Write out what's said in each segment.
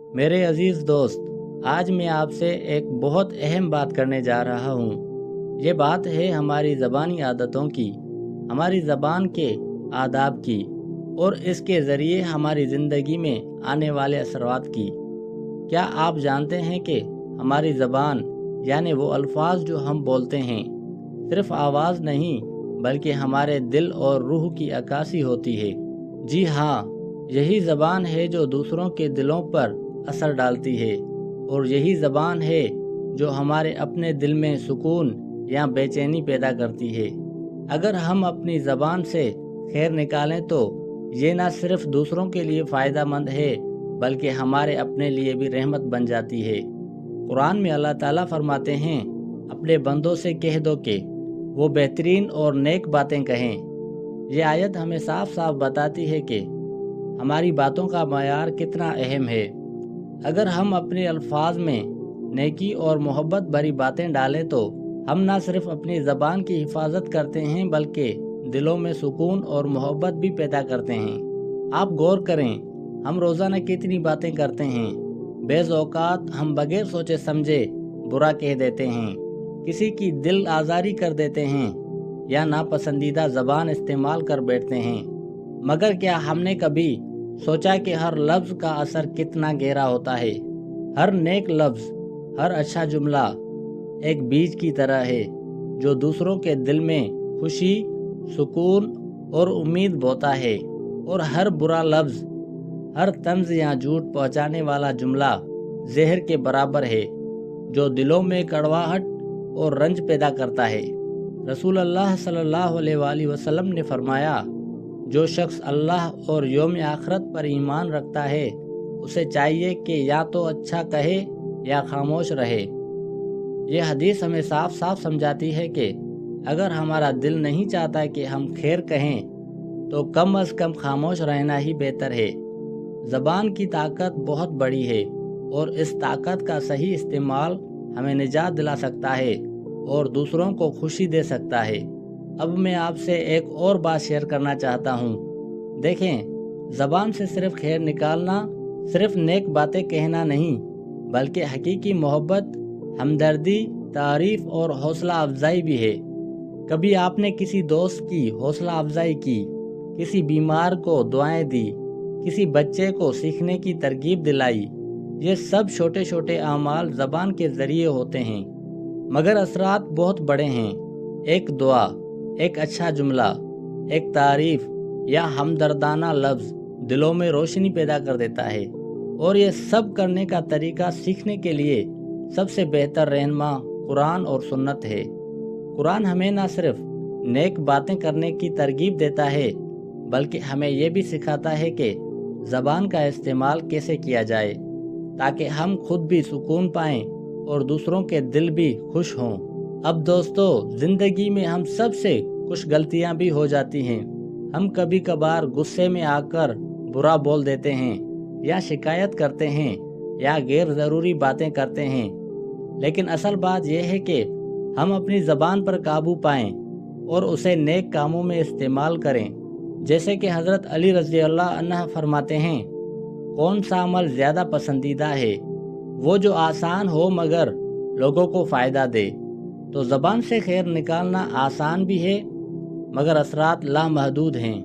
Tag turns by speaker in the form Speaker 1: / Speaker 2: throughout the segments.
Speaker 1: میرے عزیز دوست، آج میں آپ سے ایک بہت اہم بات کرنے جا رہا ہوں۔ یہ بات ہے ہماری زبانی عادتوں کی، ہماری زبان کے آداب کی اور اس کے ذریعے ہماری زندگی میں آنے والے اثرات کی۔ کیا آپ جانتے ہیں کہ ہماری زبان یعنی وہ الفاظ جو ہم بولتے ہیں صرف آواز نہیں بلکہ ہمارے دل اور روح کی عکاسی ہوتی ہے؟ جی ہاں، یہی زبان ہے جو دوسروں کے دلوں پر اثر ڈالتی ہے، اور یہی زبان ہے جو ہمارے اپنے دل میں سکون یا بے چینی پیدا کرتی ہے۔ اگر ہم اپنی زبان سے خیر نکالیں تو یہ نہ صرف دوسروں کے لیے فائدہ مند ہے بلکہ ہمارے اپنے لیے بھی رحمت بن جاتی ہے۔ قرآن میں اللہ تعالیٰ فرماتے ہیں، اپنے بندوں سے کہہ دو کہ وہ بہترین اور نیک باتیں کہیں۔ یہ آیت ہمیں صاف صاف بتاتی ہے کہ ہماری باتوں کا معیار کتنا اہم ہے۔ اگر ہم اپنے الفاظ میں نیکی اور محبت بھری باتیں ڈالیں تو ہم نہ صرف اپنی زبان کی حفاظت کرتے ہیں بلکہ دلوں میں سکون اور محبت بھی پیدا کرتے ہیں۔ آپ غور کریں، ہم روزانہ کتنی باتیں کرتے ہیں۔ بعض اوقات ہم بغیر سوچے سمجھے برا کہہ دیتے ہیں، کسی کی دل آزاری کر دیتے ہیں یا ناپسندیدہ زبان استعمال کر بیٹھتے ہیں۔ مگر کیا ہم نے کبھی سوچا کہ ہر لفظ کا اثر کتنا گہرا ہوتا ہے؟ ہر نیک لفظ، ہر اچھا جملہ ایک بیج کی طرح ہے جو دوسروں کے دل میں خوشی، سکون اور امید بوتا ہے، اور ہر برا لفظ، ہر طنز یا جھوٹ پہنچانے والا جملہ زہر کے برابر ہے جو دلوں میں کڑواہٹ اور رنج پیدا کرتا ہے۔ رسول اللہ صلی اللہ علیہ وآلہ وسلم نے فرمایا، جو شخص اللہ اور یوم آخرت پر ایمان رکھتا ہے اسے چاہیے کہ یا تو اچھا کہے یا خاموش رہے۔ یہ حدیث ہمیں صاف صاف سمجھاتی ہے کہ اگر ہمارا دل نہیں چاہتا کہ ہم خیر کہیں تو کم از کم خاموش رہنا ہی بہتر ہے۔ زبان کی طاقت بہت بڑی ہے اور اس طاقت کا صحیح استعمال ہمیں نجات دلا سکتا ہے اور دوسروں کو خوشی دے سکتا ہے۔ اب میں آپ سے ایک اور بات شیئر کرنا چاہتا ہوں۔ دیکھیں، زبان سے صرف خیر نکالنا صرف نیک باتیں کہنا نہیں بلکہ حقیقی محبت، ہمدردی، تعریف اور حوصلہ افزائی بھی ہے۔ کبھی آپ نے کسی دوست کی حوصلہ افزائی کی، کسی بیمار کو دعائیں دی، کسی بچے کو سیکھنے کی ترغیب دلائی؟ یہ سب چھوٹے چھوٹے اعمال زبان کے ذریعے ہوتے ہیں مگر اثرات بہت بڑے ہیں۔ ایک دعا، ایک اچھا جملہ، ایک تعریف یا ہمدردانہ لفظ دلوں میں روشنی پیدا کر دیتا ہے، اور یہ سب کرنے کا طریقہ سیکھنے کے لیے سب سے بہتر رہنما قرآن اور سنت ہے۔ قرآن ہمیں نہ صرف نیک باتیں کرنے کی ترغیب دیتا ہے بلکہ ہمیں یہ بھی سکھاتا ہے کہ زبان کا استعمال کیسے کیا جائے تاکہ ہم خود بھی سکون پائیں اور دوسروں کے دل بھی خوش ہوں۔ اب دوستو، زندگی میں ہم سب سے کچھ غلطیاں بھی ہو جاتی ہیں۔ ہم کبھی کبھار غصے میں آ کر برا بول دیتے ہیں یا شکایت کرتے ہیں یا غیر ضروری باتیں کرتے ہیں، لیکن اصل بات یہ ہے کہ ہم اپنی زبان پر قابو پائیں اور اسے نیک کاموں میں استعمال کریں۔ جیسے کہ حضرت علی رضی اللہ عنہ فرماتے ہیں، کون سا عمل زیادہ پسندیدہ ہے؟ وہ جو آسان ہو مگر لوگوں کو فائدہ دے۔ تو زبان سے خیر نکالنا آسان بھی ہے مگر اثرات لامحدود ہیں۔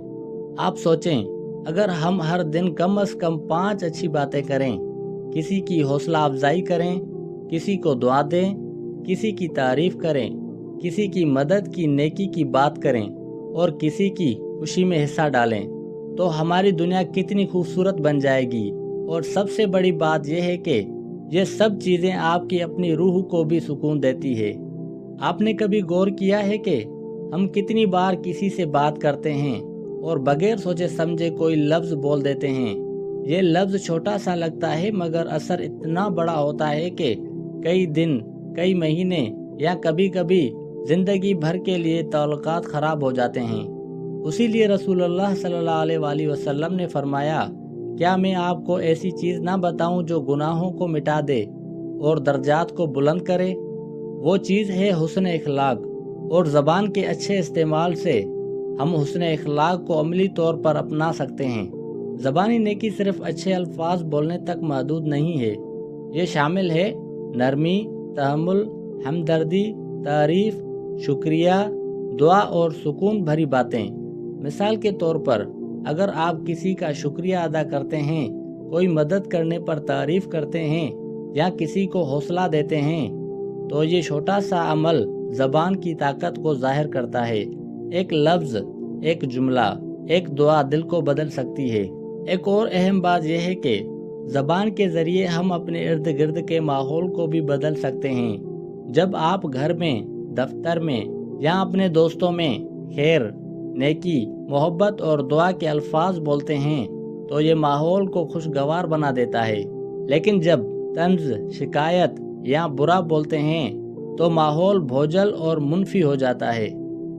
Speaker 1: آپ سوچیں، اگر ہم ہر دن کم از کم 5 اچھی باتیں کریں، کسی کی حوصلہ افزائی کریں، کسی کو دعا دیں، کسی کی تعریف کریں، کسی کی مدد کی نیکی کی بات کریں اور کسی کی خوشی میں حصہ ڈالیں تو ہماری دنیا کتنی خوبصورت بن جائے گی۔ اور سب سے بڑی بات یہ ہے کہ یہ سب چیزیں آپ کی اپنی روح کو بھی سکون دیتی ہے۔ آپ نے کبھی غور کیا ہے کہ ہم کتنی بار کسی سے بات کرتے ہیں اور بغیر سوچے سمجھے کوئی لفظ بول دیتے ہیں؟ یہ لفظ چھوٹا سا لگتا ہے مگر اثر اتنا بڑا ہوتا ہے کہ کئی دن، کئی مہینے یا کبھی کبھی زندگی بھر کے لیے تعلقات خراب ہو جاتے ہیں۔ اسی لیے رسول اللہ صلی اللہ علیہ وآلہ وسلم نے فرمایا، کیا میں آپ کو ایسی چیز نہ بتاؤں جو گناہوں کو مٹا دے اور درجات کو بلند کرے؟ وہ چیز ہے حسن اخلاق، اور زبان کے اچھے استعمال سے ہم حسن اخلاق کو عملی طور پر اپنا سکتے ہیں۔ زبانی نیکی صرف اچھے الفاظ بولنے تک محدود نہیں ہے، یہ شامل ہے نرمی، تحمل، ہمدردی، تعریف، شکریہ، دعا اور سکون بھری باتیں۔ مثال کے طور پر، اگر آپ کسی کا شکریہ ادا کرتے ہیں، کوئی مدد کرنے پر تعریف کرتے ہیں یا کسی کو حوصلہ دیتے ہیں تو یہ چھوٹا سا عمل زبان کی طاقت کو ظاہر کرتا ہے۔ ایک لفظ، ایک جملہ، ایک دعا دل کو بدل سکتی ہے۔ ایک اور اہم بات یہ ہے کہ زبان کے ذریعے ہم اپنے ارد گرد کے ماحول کو بھی بدل سکتے ہیں۔ جب آپ گھر میں، دفتر میں یا اپنے دوستوں میں خیر، نیکی، محبت اور دعا کے الفاظ بولتے ہیں تو یہ ماحول کو خوشگوار بنا دیتا ہے۔ لیکن جب طنز، شکایت یا برا بولتے ہیں تو ماحول بوجھل اور منفی ہو جاتا ہے۔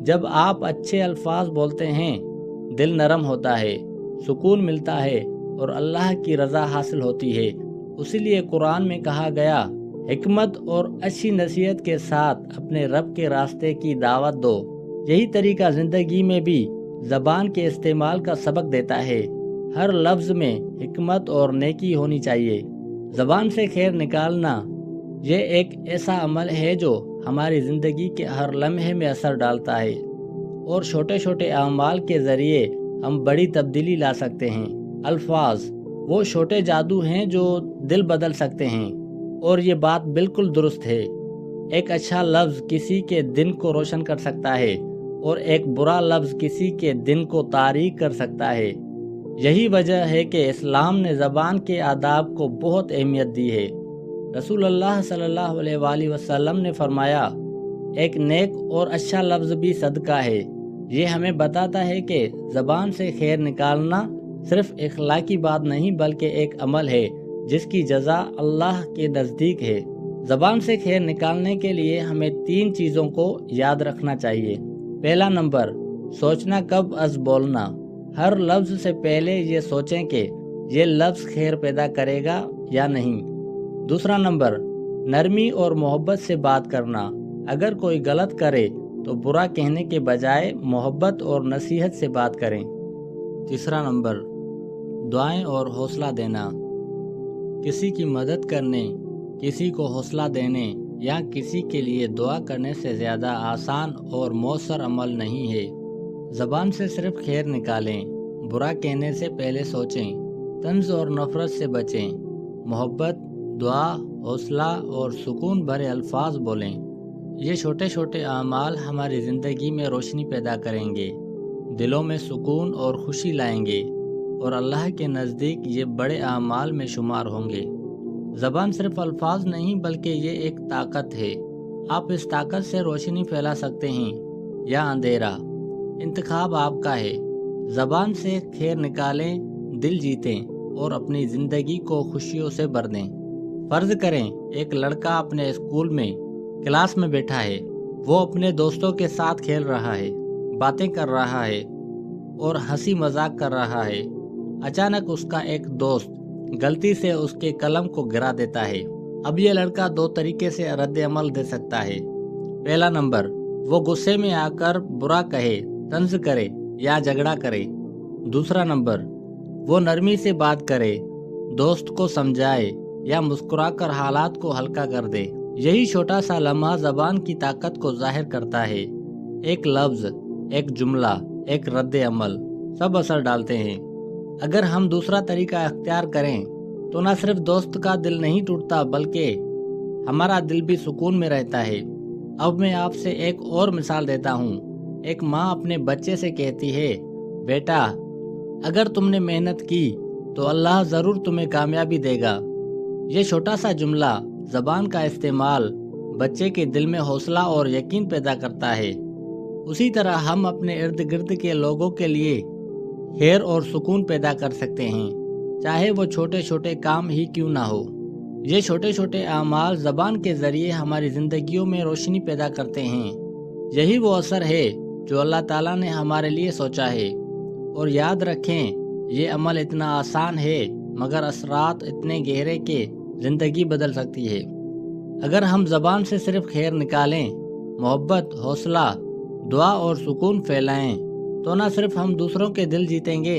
Speaker 1: جب آپ اچھے الفاظ بولتے ہیں، دل نرم ہوتا ہے، سکون ملتا ہے اور اللہ کی رضا حاصل ہوتی ہے۔ اسی لیے قرآن میں کہا گیا، حکمت اور اچھی نصیحت کے ساتھ اپنے رب کے راستے کی دعوت دو۔ یہی طریقہ زندگی میں بھی زبان کے استعمال کا سبق دیتا ہے۔ ہر لفظ میں حکمت اور نیکی ہونی چاہیے۔ زبان سے خیر نکالنا یہ ایک ایسا عمل ہے جو ہماری زندگی کے ہر لمحے میں اثر ڈالتا ہے، اور چھوٹے چھوٹے اعمال کے ذریعے ہم بڑی تبدیلی لا سکتے ہیں۔ الفاظ وہ چھوٹے جادو ہیں جو دل بدل سکتے ہیں، اور یہ بات بالکل درست ہے۔ ایک اچھا لفظ کسی کے دن کو روشن کر سکتا ہے اور ایک برا لفظ کسی کے دن کو تاریک کر سکتا ہے۔ یہی وجہ ہے کہ اسلام نے زبان کے آداب کو بہت اہمیت دی ہے۔ رسول اللہ صلی اللہ علیہ وآلہ وسلم نے فرمایا، ایک نیک اور اچھا لفظ بھی صدقہ ہے۔ یہ ہمیں بتاتا ہے کہ زبان سے خیر نکالنا صرف اخلاقی بات نہیں بلکہ ایک عمل ہے جس کی جزا اللہ کے نزدیک ہے۔ زبان سے خیر نکالنے کے لیے ہمیں 3 چیزوں کو یاد رکھنا چاہیے۔ پہلا نمبر، سوچنا قبل از بولنا۔ ہر لفظ سے پہلے یہ سوچیں کہ یہ لفظ خیر پیدا کرے گا یا نہیں۔ دوسرا نمبر، نرمی اور محبت سے بات کرنا۔ اگر کوئی غلط کرے تو برا کہنے کے بجائے محبت اور نصیحت سے بات کریں۔ تیسرا نمبر، دعائیں اور حوصلہ دینا۔ کسی کی مدد کرنے، کسی کو حوصلہ دینے یا کسی کے لیے دعا کرنے سے زیادہ آسان اور مؤثر عمل نہیں ہے۔ زبان سے صرف خیر نکالیں، برا کہنے سے پہلے سوچیں، طنز اور نفرت سے بچیں، محبت، دعا، حوصلہ اور سکون بھرے الفاظ بولیں۔ یہ چھوٹے چھوٹے اعمال ہماری زندگی میں روشنی پیدا کریں گے، دلوں میں سکون اور خوشی لائیں گے، اور اللہ کے نزدیک یہ بڑے اعمال میں شمار ہوں گے۔ زبان صرف الفاظ نہیں بلکہ یہ ایک طاقت ہے۔ آپ اس طاقت سے روشنی پھیلا سکتے ہیں یا اندھیرا، انتخاب آپ کا ہے۔ زبان سے خیر نکالیں، دل جیتیں اور اپنی زندگی کو خوشیوں سے بھر دیں۔ فرض کریں ایک لڑکا اپنے اسکول میں کلاس میں بیٹھا ہے، وہ اپنے دوستوں کے ساتھ کھیل رہا ہے، باتیں کر رہا ہے اور ہنسی مذاق کر رہا ہے۔ اچانک اس کا ایک دوست غلطی سے اس کے قلم کو گرا دیتا ہے۔ اب یہ لڑکا 2 طریقے سے رد عمل دے سکتا ہے۔ پہلا نمبر، وہ غصے میں آ کر برا کہے، طنز کرے یا جھگڑا کرے۔ دوسرا نمبر، وہ نرمی سے بات کرے، دوست کو سمجھائے یا مسکرا کر حالات کو ہلکا کر دے۔ یہی چھوٹا سا لمحہ زبان کی طاقت کو ظاہر کرتا ہے۔ ایک لفظ، ایک جملہ، ایک رد عمل، سب اثر ڈالتے ہیں۔ اگر ہم دوسرا طریقہ اختیار کریں تو نہ صرف دوست کا دل نہیں ٹوٹتا بلکہ ہمارا دل بھی سکون میں رہتا ہے۔ اب میں آپ سے ایک اور مثال دیتا ہوں۔ ایک ماں اپنے بچے سے کہتی ہے، بیٹا اگر تم نے محنت کی تو اللہ ضرور تمہیں کامیابی دے گا۔ یہ چھوٹا سا جملہ، زبان کا استعمال بچے کے دل میں حوصلہ اور یقین پیدا کرتا ہے۔ اسی طرح ہم اپنے ارد گرد کے لوگوں کے لیے خیر اور سکون پیدا کر سکتے ہیں، چاہے وہ چھوٹے چھوٹے کام ہی کیوں نہ ہو۔ یہ چھوٹے چھوٹے اعمال زبان کے ذریعے ہماری زندگیوں میں روشنی پیدا کرتے ہیں۔ یہی وہ اثر ہے جو اللہ تعالیٰ نے ہمارے لیے سوچا ہے۔ اور یاد رکھیں، یہ عمل اتنا آسان ہے مگر اثرات اتنے گہرے کہ زندگی بدل سکتی ہے۔ اگر ہم زبان سے صرف خیر نکالیں، محبت، حوصلہ، دعا اور سکون پھیلائیں تو نہ صرف ہم دوسروں کے دل جیتیں گے